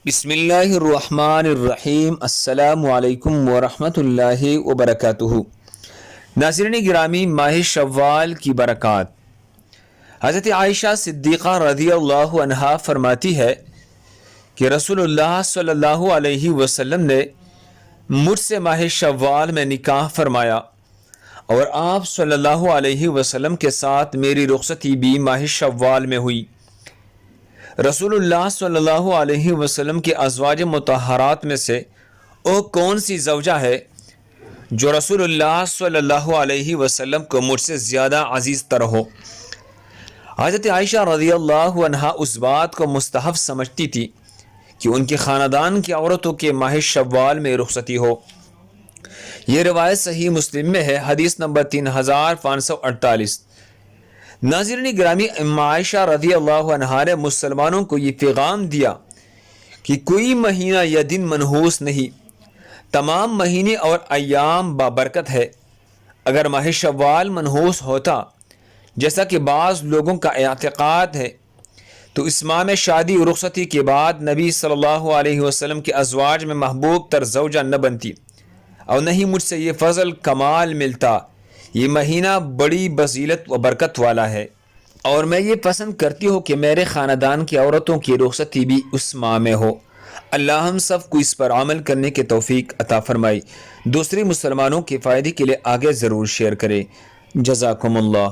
بسم اللہ الرحمن الرحیم۔ السلام علیکم ورحمۃ اللہ وبرکاتہ۔ ناظرین گرامی، ماہ شوال کی برکات۔ حضرت عائشہ صدیقہ رضی اللہ عنہا فرماتی ہے کہ رسول اللہ صلی اللہ علیہ وسلم نے مجھ سے ماہ شوال میں نکاح فرمایا اور آپ صلی اللہ علیہ وسلم کے ساتھ میری رخصتی بھی ماہ شوال میں ہوئی۔ رسول اللہ صلی اللہ علیہ وسلم کے ازواج مطہرات میں سے وہ کون سی زوجہ ہے جو رسول اللہ صلی اللہ علیہ وسلم کو مجھ سے زیادہ عزیز تر ہو؟ حضرت عائشہ رضی اللہ عنہا اس بات کو مستحب سمجھتی تھی کہ ان کے خاندان کی عورتوں کے ماہ شوال میں رخصتی ہو۔ یہ روایت صحیح مسلم میں ہے، حدیث نمبر 3548۔ ناظرین گرامی، عائشہ رضی اللہ عنہا نے مسلمانوں کو یہ پیغام دیا کہ کوئی مہینہ یا دن منحوس نہیں، تمام مہینے اور ایام بابرکت ہے۔ اگر ماہ شوال منحوس ہوتا جیسا کہ بعض لوگوں کا اعتقاد ہے تو اس ماہ میں شادی و رخصتی کے بعد نبی صلی اللہ علیہ وسلم کے ازواج میں محبوب تر زوجہ نہ بنتی، اور نہیں مجھ سے یہ فضل کمال ملتا۔ یہ مہینہ بڑی فضیلت و برکت والا ہے، اور میں یہ پسند کرتی ہوں کہ میرے خاندان کی عورتوں کی رخصتی بھی اس ماہ میں ہو۔ اللہ ہم سب کو اس پر عمل کرنے کی توفیق عطا فرمائی۔ دوسرے مسلمانوں کے فائدے کے لیے آگے ضرور شیئر کریں۔ جزاکم اللہ۔